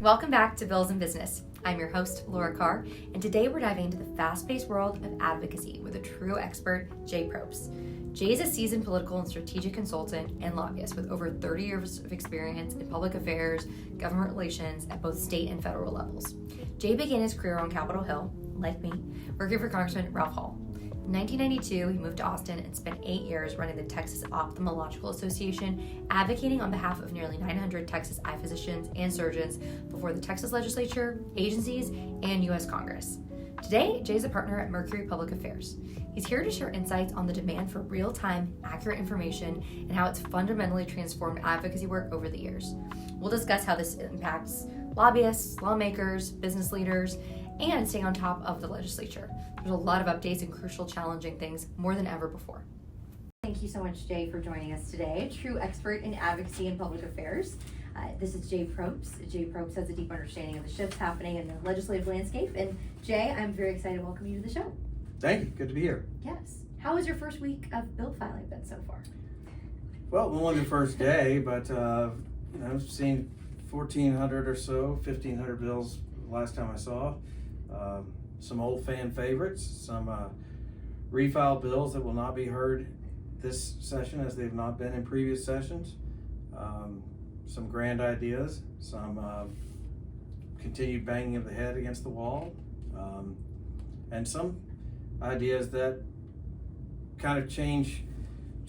Welcome back to Bills in Business. I'm your host, Laura Carr, and today we're diving into the fast-paced world of advocacy with a true expert, Jay Probst. Jay is a seasoned political and strategic consultant and lobbyist with over 30 years of experience in public affairs, government relations at both state and federal levels. Jay began his career on Capitol Hill, like me, working for Congressman Ralph Hall. In 1992, he moved to Austin and spent 8 years running the Texas Ophthalmological Association, advocating on behalf of nearly 900 Texas eye physicians and surgeons before the Texas legislature, agencies, and U.S. Congress. Today, Jay is a partner at Mercury Public Affairs. He's here to share insights on the demand for real-time, accurate information and how it's fundamentally transformed advocacy work over the years. We'll discuss how this impacts lobbyists, lawmakers, business leaders, and staying on top of the legislature. There's a lot of updates and crucial, challenging things more than ever before. Thank you so much, Jay, for joining us today. A true expert in advocacy and public affairs. This is Jay Probst. Jay Probst has a deep understanding of the shifts happening in the legislative landscape. And Jay, I'm very excited to welcome you to the show. Thank you. Good to be here. Yes. How has your first week of bill filing been so far? Well, only the first day, but I've seen 1,400 or so, 1,500 bills last time I saw. Some old fan favorites, some refiled bills that will not be heard this session as they've not been in previous sessions. Some grand ideas, some continued banging of the head against the wall, and some ideas that kind of change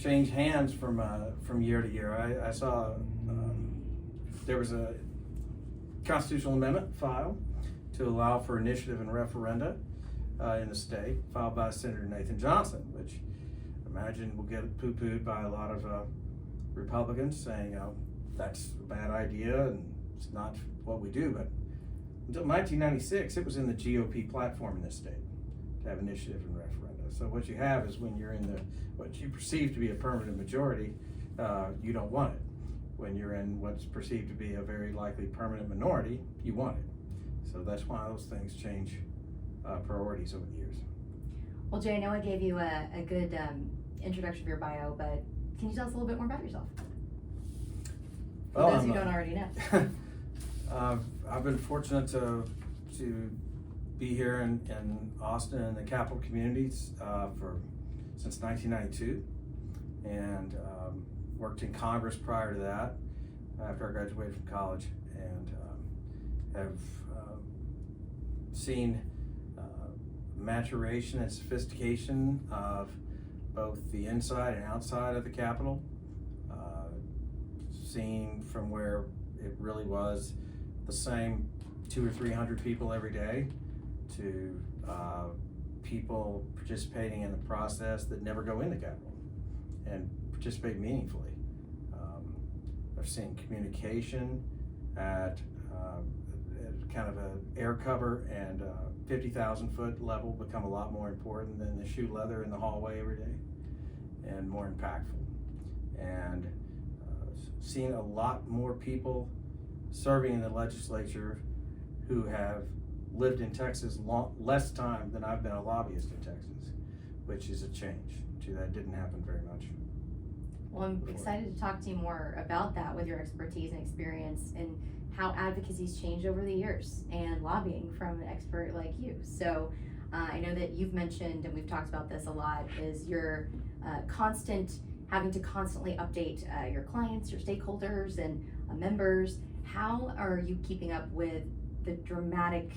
hands from year to year. I saw there was a constitutional amendment filed to allow for initiative and referenda in the state, filed by Senator Nathan Johnson, which I imagine will get poo-pooed by a lot of Republicans saying, that's a bad idea and it's not what we do. But until 1996, it was in the GOP platform in this state to have initiative and referenda. So what you have is when you're in what you perceive to be a permanent majority, you don't want it. When you're in what's perceived to be a very likely permanent minority, you want it. So that's why those things change priorities over the years. Well, Jay, I know I gave you a good introduction of your bio, but can you tell us a little bit more about yourself? For those who don't already know. I've been fortunate to be here in Austin and the Capital communities since 1992, and worked in Congress prior to that after I graduated from college, and have seen maturation and sophistication of both the inside and outside of the Capitol, seen from where it really was the same 200 or 300 people every day to people participating in the process that never go in the Capitol and participate meaningfully. I've seen communication at kind of an air cover and 50,000 foot level become a lot more important than the shoe leather in the hallway every day, and more impactful. And seen a lot more people serving in the legislature who have lived in Texas less time than I've been a lobbyist in Texas, which is a change. That didn't happen very much. Well, I'm excited to talk to you more about that with your expertise and experience and how advocacy's changed over the years and lobbying from an expert like you. So I know that you've mentioned, and we've talked about this a lot, is your having to constantly update your clients, your stakeholders, and members. How are you keeping up with the dramatic,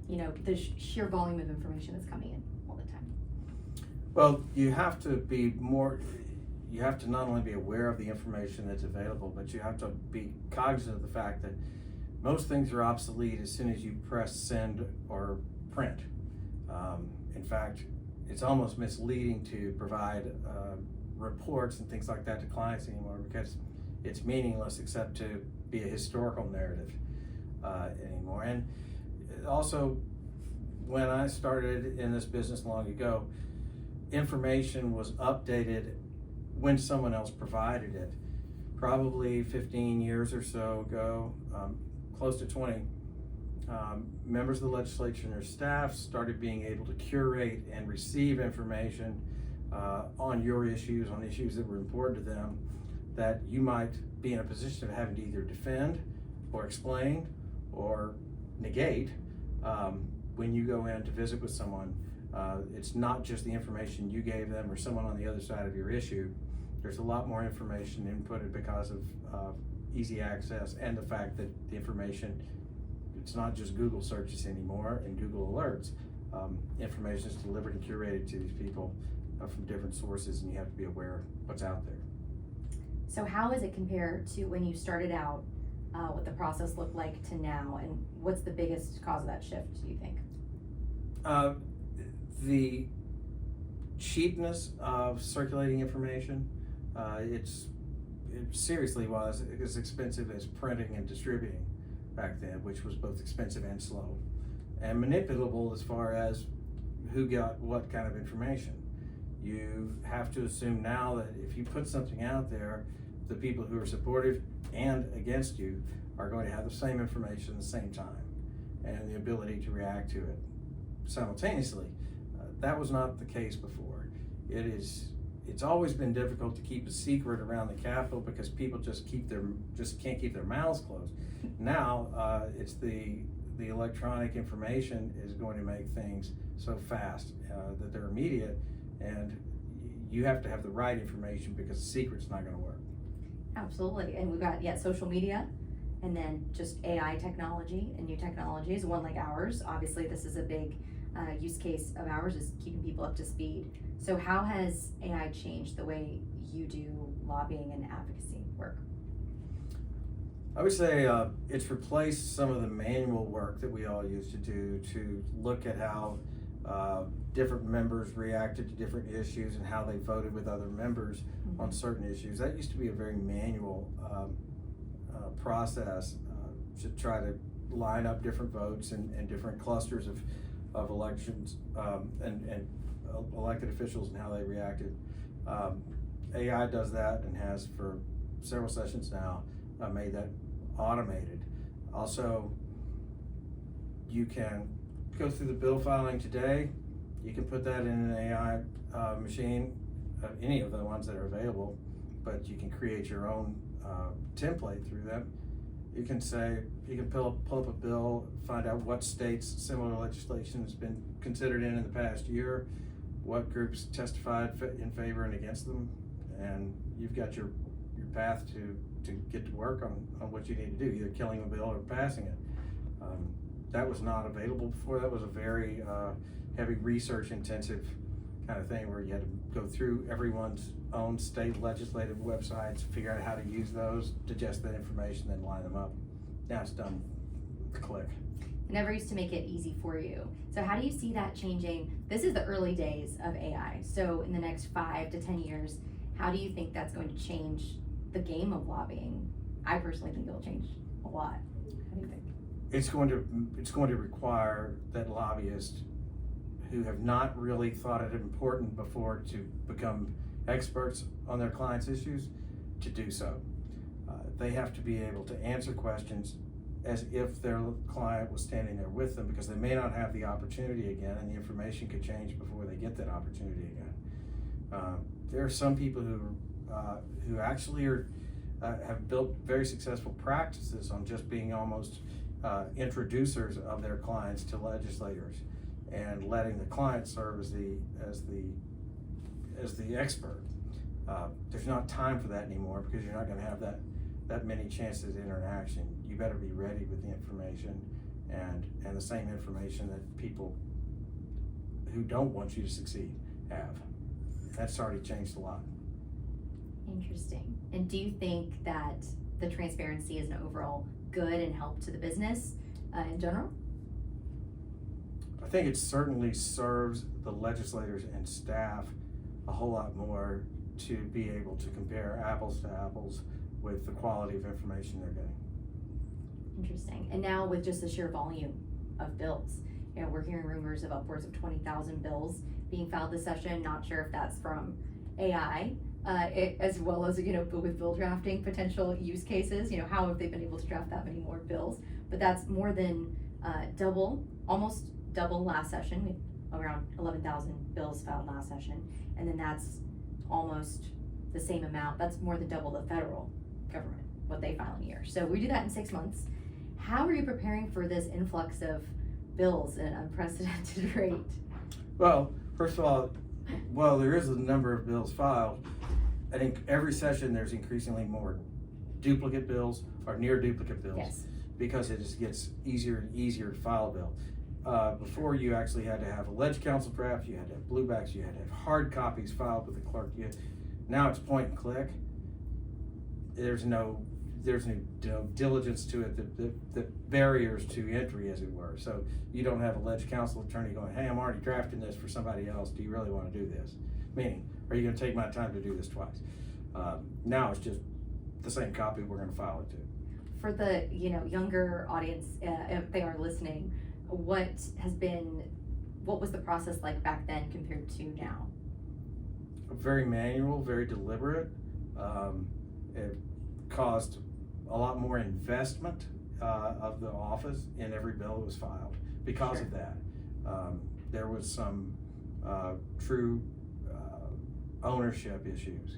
the sheer volume of information that's coming in all the time? Well, you have to not only be aware of the information that's available, but you have to be cognizant of the fact that most things are obsolete as soon as you press send or print. In fact, it's almost misleading to provide reports and things like that to clients anymore, because it's meaningless except to be a historical narrative anymore. And also, when I started in this business long ago, information was updated when someone else provided it. Probably 15 years or so ago, close to 20, members of the legislature and their staff started being able to curate and receive information on your issues, on issues that were important to them, that you might be in a position of having to either defend or explain or negate when you go in to visit with someone. It's not just the information you gave them or someone on the other side of your issue. There's a lot more information inputted because of easy access and the fact that the information, it's not just Google searches anymore and Google alerts. Information is delivered and curated to these people from different sources, and you have to be aware of what's out there. So how is it compared to when you started out, what the process looked like to now, and what's the biggest cause of that shift, do you think? The cheapness of circulating information, it seriously was as expensive as printing and distributing back then, which was both expensive and slow, and manipulable as far as who got what kind of information. You have to assume now that if you put something out there, the people who are supportive and against you are going to have the same information at the same time and the ability to react to it simultaneously. That was not the case before. It's always been difficult to keep a secret around the Capitol because people just can't keep their mouths closed. Now it's the electronic information is going to make things so fast that they're immediate, and you have to have the right information because the secret's not going to work. Absolutely, and we've got social media, and then just AI technology and new technologies. One like ours, obviously, this is a big use case of ours, is keeping people up to speed. So how has AI changed the way you do lobbying and advocacy work? I would say it's replaced some of the manual work that we all used to do to look at how different members reacted to different issues and how they voted with other members on certain issues. That used to be a very manual process to try to line up different votes and different clusters of elections and elected officials and how they reacted. AI does that and has for several sessions now made that automated. Also, you can go through the bill filing today. You can put that in an AI machine, any of the ones that are available, but you can create your own template through them. You can pull up a bill, find out what states similar legislation has been considered in the past year, what groups testified in favor and against them, and you've got your path to get to work on what you need to do, either killing the bill or passing it. That was not available before. That was a very heavy research intensive kind of thing where you had to go through everyone's own state legislative websites, figure out how to use those, digest that information, then line them up. Now it's done with a click. It never used to make it easy for you. So how do you see that changing? This is the early days of AI. So in the next 5 to 10 years, how do you think that's going to change the game of lobbying? I personally think it'll change a lot. How do you think? It's going to require that lobbyists who have not really thought it important before to become experts on their clients' issues to do so. They have to be able to answer questions as if their client was standing there with them, because they may not have the opportunity again, and the information could change before they get that opportunity again. There are some people who actually have built very successful practices on just being almost introducers of their clients to legislators and letting the client serve as the expert. There's not time for that anymore because you're not going to have that many chances of interaction. You better be ready with the information and the same information that people who don't want you to succeed have. That's already changed a lot. Interesting. And do you think that the transparency is an overall good and help to the business in general? I think it certainly serves the legislators and staff a whole lot more to be able to compare apples to apples with the quality of information they're getting. Interesting. And now with just the sheer volume of bills, we're hearing rumors of upwards of 20,000 bills being filed this session. Not sure if that's from AI, as well as, with bill drafting potential use cases. How have they been able to draft that many more bills? But that's more than almost double last session. We had around 11,000 bills filed last session, and then that's almost the same amount. That's more than double the federal government, what they file in a year. So we do that in 6 months, How are you preparing for this influx of bills at an unprecedented rate? Well, first of all, while there is a number of bills filed, I think every session there's increasingly more duplicate bills or near duplicate bills. Yes. Because it just gets easier and easier to file a bill. Before you actually had to have a ledge council draft, you had to have bluebacks, you had to have hard copies filed with the clerk. Now it's point and click. There's no diligence to it, the barriers to entry, as it were. So you don't have a ledge council attorney going, hey, I'm already drafting this for somebody else. Do you really want to do this? Meaning, are you going to take my time to do this twice? Now it's just the same copy we're going to file it to. For the younger audience, if they are listening, what was the process like back then compared to now? Very manual, very deliberate. It caused a lot more investment of the office in every bill that was filed because of that. There was some true ownership issues.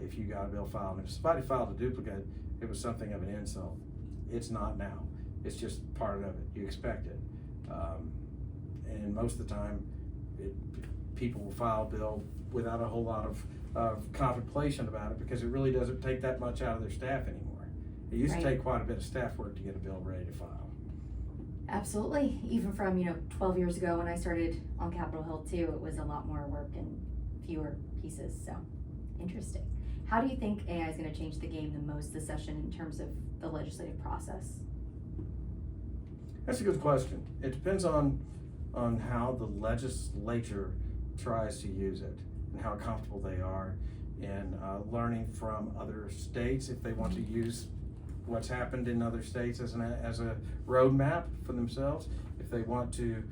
If you got a bill filed, and if somebody filed a duplicate, it was something of an insult. It's not now. It's just part of it. You expect it. And most of the time, people will file a bill without a whole lot of contemplation about it, because it really doesn't take that much out of their staff anymore. It used to take quite a bit of staff work to get a bill ready to file. Absolutely. Even from 12 years ago when I started on Capitol Hill too, it was a lot more work and fewer pieces. So interesting. How do you think AI is going to change the game the most this session in terms of the legislative process? That's a good question. It depends on how the legislature tries to use it and how comfortable they are in learning from other states, if they want to use what's happened in other states as a roadmap for themselves, if they want to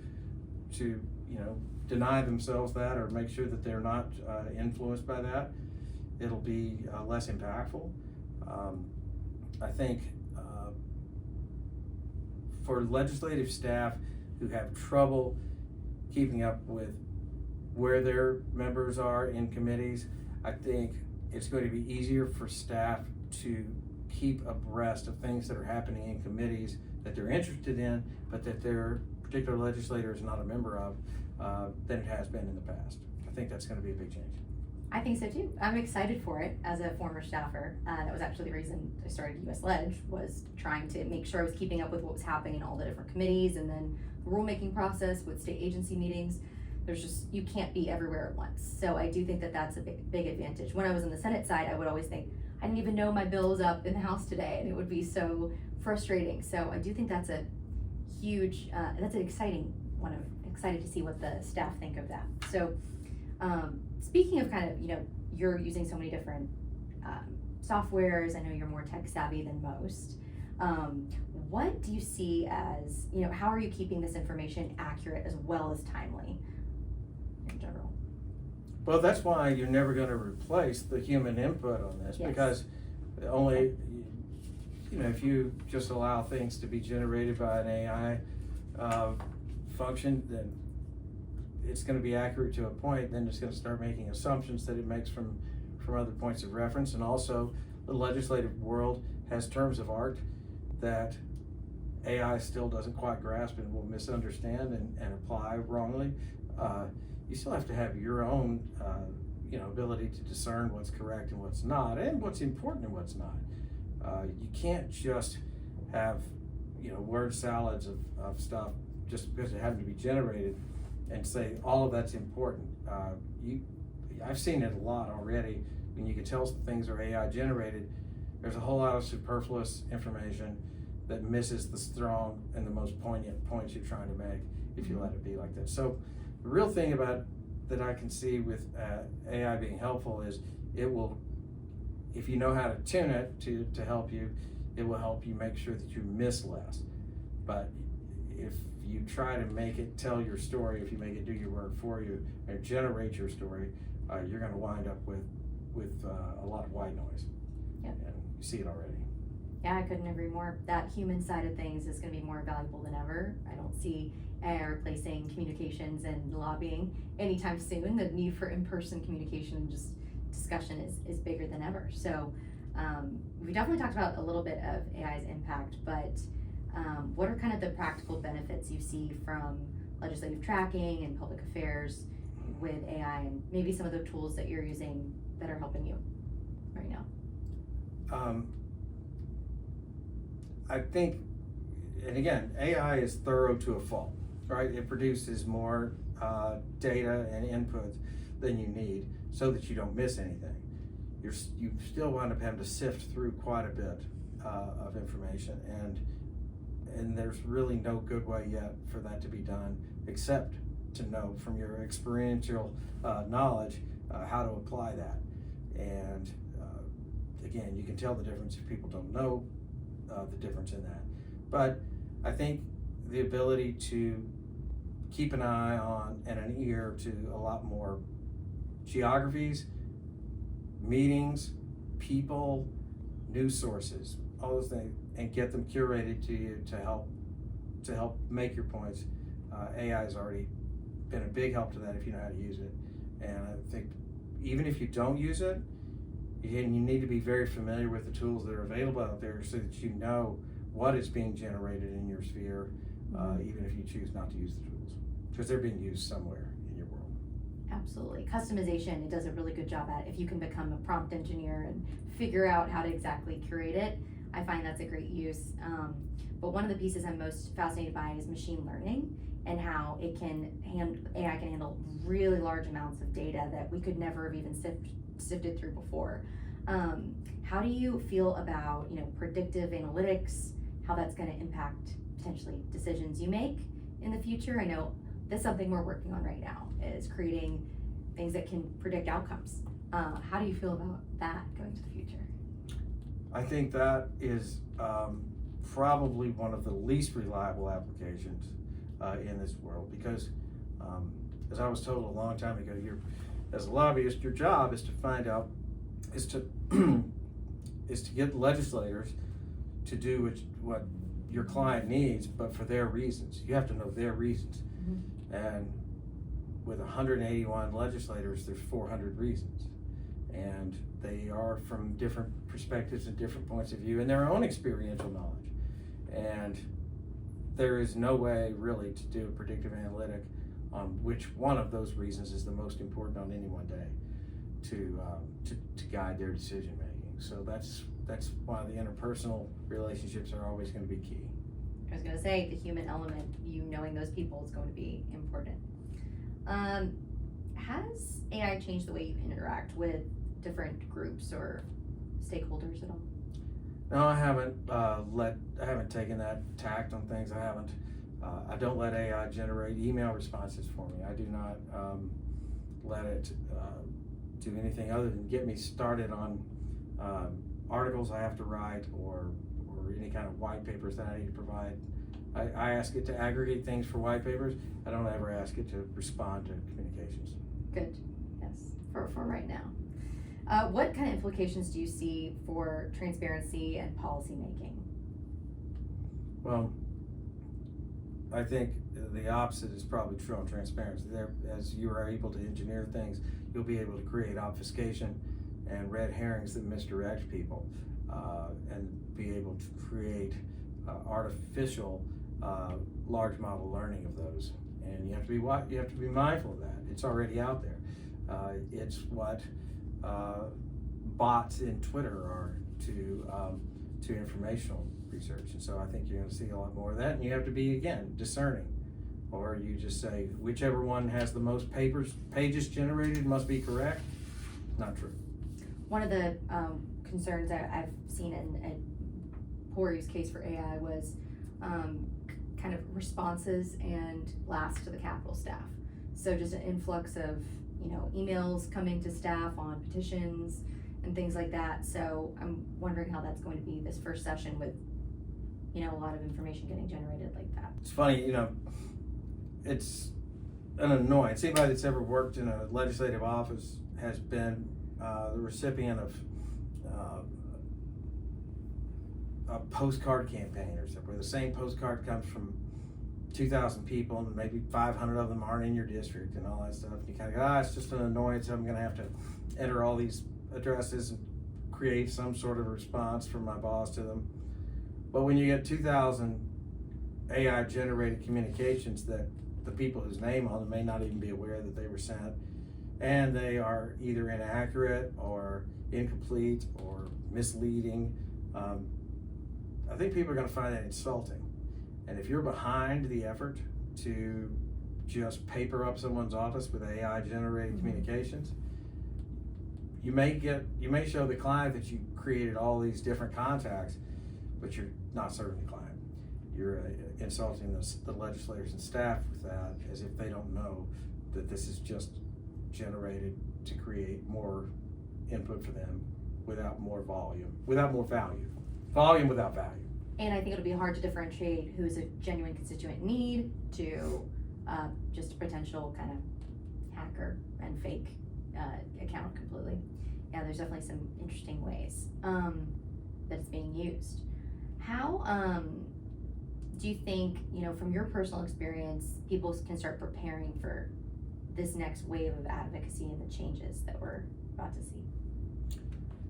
deny themselves that or make sure that they're not influenced by that. It'll be less impactful. I think for legislative staff who have trouble keeping up with where their members are in committees, I think it's going to be easier for staff to keep abreast of things that are happening in committees that they're interested in, but that their particular legislator is not a member of, than it has been in the past. I think that's going to be a big change. I think so too. I'm excited for it as a former staffer. That was actually the reason I started TXLege, was trying to make sure I was keeping up with what was happening in all the different committees, and then the rulemaking process with state agency meetings. You can't be everywhere at once. So I do think that that's a big advantage. When I was on the Senate side, I would always think, I didn't even know my bill was up in the House today, and it would be so frustrating. So I do think that's a huge, that's an exciting one. I'm excited to see what the staff think of that. So speaking of you're using so many different softwares, I know you're more tech savvy than most. What do you see as, how are you keeping this information accurate as well as timely in general? Well, that's why you're never going to replace the human input on this, Yes. because only, if you just allow things to be generated by an AI function, then it's going to be accurate to a point. Then it's going to start making assumptions that it makes from other points of reference. And also, the legislative world has terms of art that AI still doesn't quite grasp and will misunderstand and apply wrongly. You still have to have your own ability to discern what's correct and what's not, and what's important and what's not. You can't just have word salads of stuff just because it happened to be generated and say all of that's important. I've seen it a lot already. When you can tell things are AI generated, there's a whole lot of superfluous information that misses the strong and the most poignant points you're trying to make if you let it be like that. So the real thing about that I can see with AI being helpful is it will, if you know how to tune it to help you, it will help you make sure that you miss less. But if you try to make it tell your story, if you make it do your work for you and generate your story, you're going to wind up with a lot of white noise. Yep. And you see it already. Yeah, I couldn't agree more. That human side of things is going to be more valuable than ever. I don't see AI replacing communications and lobbying anytime soon. The need for in-person communication and just discussion is bigger than ever. So we definitely talked about a little bit of AI's impact, but What are kind of the practical benefits you see from legislative tracking and public affairs with AI, and maybe some of the tools that you're using that are helping you right now? I think, and again, AI is thorough to a fault, right? It produces more data and inputs than you need so that you don't miss anything. You still wind up having to sift through quite a bit of information, and there's really no good way yet for that to be done except to know from your experiential knowledge how to apply that. And again, you can tell the difference if people don't know the difference in that. But I think the ability to keep an eye on and an ear to a lot more geographies, meetings, people, news sources, all those things, and get them curated to you to help make your points. AI has already been a big help to that if you know how to use it. And I think even if you don't use it, you need to be very familiar with the tools that are available out there so that you know what is being generated in your sphere, even if you choose not to use the tools, because they're being used somewhere in your world. Absolutely. Customization, it does a really good job at. If you can become a prompt engineer and figure out how to exactly curate it, I find that's a great use. But one of the pieces I'm most fascinated by is machine learning and how AI can handle really large amounts of data that we could never have even sifted through before. How do you feel about predictive analytics, how that's going to impact potentially decisions you make in the future? I know that's something we're working on right now, is creating things that can predict outcomes. How do you feel about that going to the future? I think that is probably one of the least reliable applications in this world, because as I was told a long time ago, as a lobbyist, your job is to find out, is to get legislators to do what your client needs, but for their reasons. You have to know their reasons. Mm-hmm. And with 181 legislators, there's 400 reasons. And they are from different perspectives and different points of view and their own experiential knowledge. And there is no way really to do a predictive analytic on which one of those reasons is the most important on any one day to guide their decision making. So that's why the interpersonal relationships are always going to be key. I was going to say the human element, knowing those people, is going to be important. Has AI changed the way you interact with different groups or stakeholders at all? No, I haven't I haven't taken that tact on things. I don't let AI generate email responses for me. I do not let it do anything other than get me started on articles I have to write or any kind of white papers that I need to provide. I ask it to aggregate things for white papers. I don't ever ask it to respond to communications. Good, yes, for right now. What kind of implications do you see for transparency and policy making? Well, I think the opposite is probably true on transparency. As you are able to engineer things, you'll be able to create obfuscation and red herrings that misdirect people, and be able to create artificial large model learning of those. And you have to be mindful of that. It's already out there. It's what bots in Twitter are to informational research, and so I think you're going to see a lot more of that. And you have to be, again, discerning, or you just say whichever one has the most pages generated must be correct. Not true. One of the concerns I've seen in a poor use case for AI was kind of responses and lasts to the Capitol staff. So just an influx of emails coming to staff on petitions and things like that. So I'm wondering how that's going to be this first session with a lot of information getting generated like that. It's funny, it's an annoyance. Anybody that's ever worked in a legislative office has been the recipient of a postcard campaign or something, where the same postcard comes from 2,000 people and maybe 500 of them aren't in your district and all that stuff. And you kind of go, it's just an annoyance. I'm going to have to enter all these addresses and create some sort of response from my boss to them. But when you get 2,000 AI generated communications that the people whose name on them may not even be aware that they were sent, and they are either inaccurate or incomplete or misleading. I think people are going to find that insulting. And if you're behind the effort to just paper up someone's office with AI generated communications, you may show the client that you created all these different contacts, but you're not serving the client. You're insulting the legislators and staff with that, as if they don't know that this is just generated to create more input for them without more value without value. And I think it'll be hard to differentiate who's a genuine constituent need to just a potential kind of hacker and fake account completely. Yeah, there's definitely some interesting ways that it's being used. How do you think, from your personal experience, people can start preparing for this next wave of advocacy and the changes that we're about to see?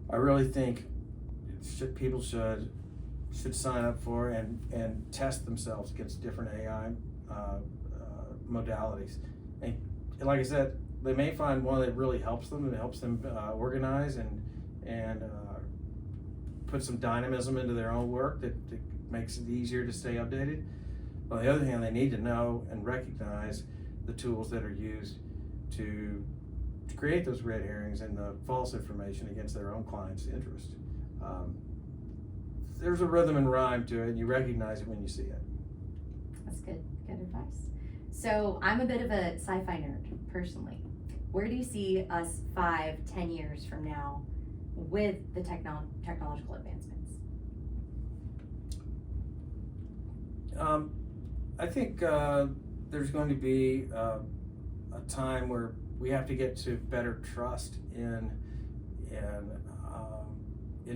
I really think people should sign up for and test themselves against different AI modalities. And like I said, they may find one that really helps them organize and put some dynamism into their own work that makes it easier to stay updated. On the other hand, they need to know and recognize the tools that are used to create those red herrings and the false information against their own client's interest. There's a rhythm and rhyme to it, and you recognize it when you see it. That's good advice. So I'm a bit of a sci-fi nerd, personally. Where do you see us 5-10 years from now with the technological advancements? I think there's going to be a time where we have to get to better trust in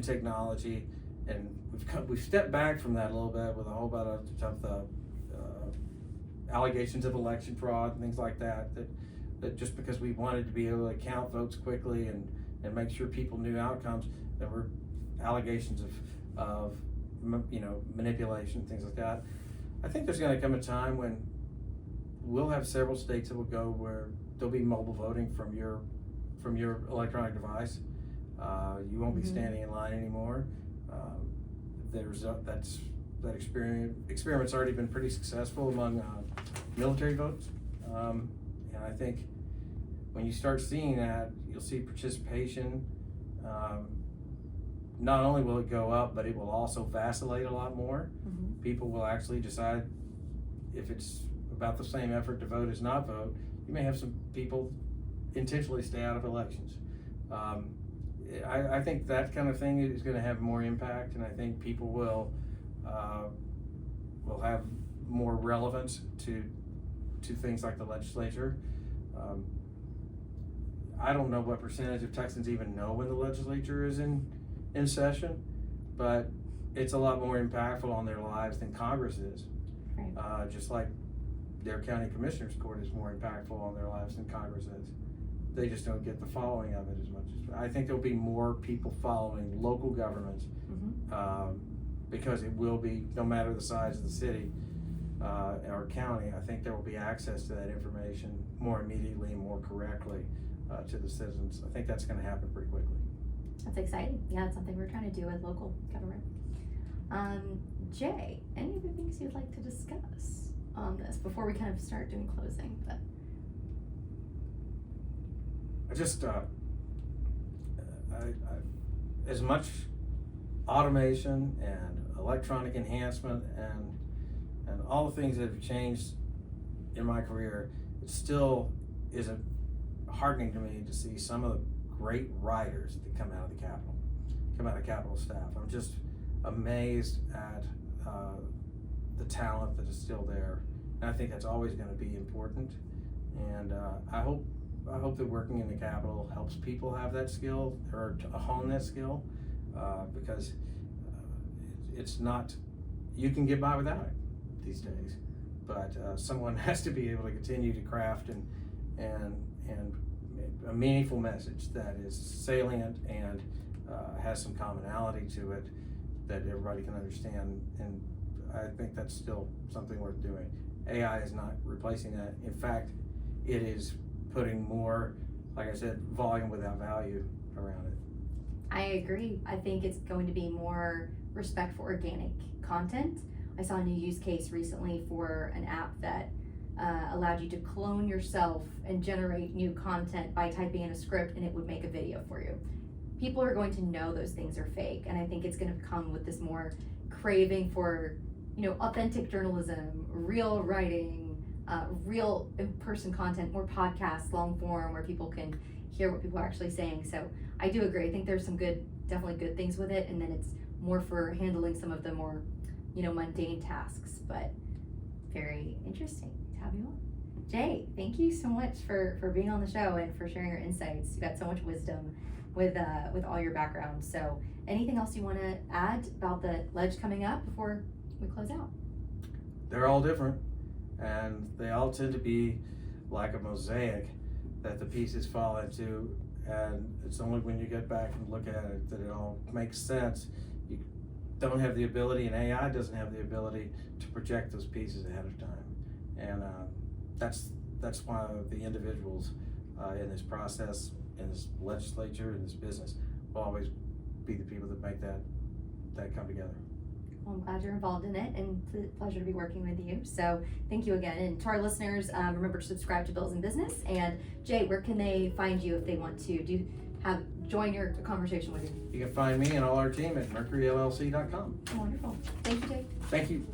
technology, and we've stepped back from that a little bit with a whole bunch of the allegations of election fraud and things like that. That just because we wanted to be able to count votes quickly and make sure people knew outcomes, there were allegations of manipulation, things like that. I think there's going to come a time when we'll have several states that will go where there'll be mobile voting from your electronic device. You won't be standing in line anymore. That experiment's already been pretty successful among military votes, and I think when you start seeing that, you'll see participation. Not only will it go up, but it will also vacillate a lot more. People will actually decide if it's about the same effort to vote as not vote. You may have some people intentionally stay out of elections. I think that kind of thing is going to have more impact, and I think people will have more relevance to things like the legislature. I don't know what percentage of Texans even know when the legislature is in session, but it's a lot more impactful on their lives than Congress is. Right. Just like their county commissioners court is more impactful on their lives than Congress is. They just don't get the following of it as much as I think there'll be more people following local governments, because it will be, no matter the size of the city or county, I think there will be access to that information more immediately and more correctly to the citizens. I think that's going to happen pretty quickly. That's exciting. Yeah, it's something we're trying to do with local government. Jay, any other things you'd like to discuss on this before we kind of start doing closing? But I just, as much automation and electronic enhancement and all the things that have changed in my career, it still is heartening to me to see some of the great writers that come out of Capitol staff. I'm just amazed at the talent that is still there, and I think that's always going to be important. And I hope that working in the Capitol helps people have that skill or to hone that skill, because it's not, you can get by without it these days, but someone has to be able to continue to craft and a meaningful message that is salient and has some commonality to it that everybody can understand and I think that's still something worth doing. AI is not replacing that. In fact, it is putting more, like I said, volume without value around it. I agree. I think it's going to be more respect for organic content. I saw a new use case recently for an app that allowed you to clone yourself and generate new content by typing in a script, and it would make a video for you. People are going to know those things are fake, and I think it's going to come with this more craving for, authentic journalism, real writing, real in-person content, more podcasts, long form, where people can hear what people are actually saying. So I do agree. I think there's some definitely good things with it, and then it's more for handling some of the more, mundane tasks, but very interesting to have you on. Jay, thank you so much for being on the show and for sharing your insights. You've got so much wisdom with all your background. So anything else you want to add about the Ledge coming up before we close out? They're all different, and they all tend to be like a mosaic that the pieces fall into, and it's only when you get back and look at it that it all makes sense. You don't have the ability, and AI doesn't have the ability to project those pieces ahead of time, and that's why the individuals in this process, in this legislature, in this business, will always be the people that make that come together. Well, I'm glad you're involved in it, and it's a pleasure to be working with you. So thank you again. And to our listeners, remember to subscribe to Bills in Business. And Jay, where can they find you if they want to join your conversation with you? You can find me and all our team at mercuryllc.com. Oh, wonderful. Thank you, Jay. Thank you.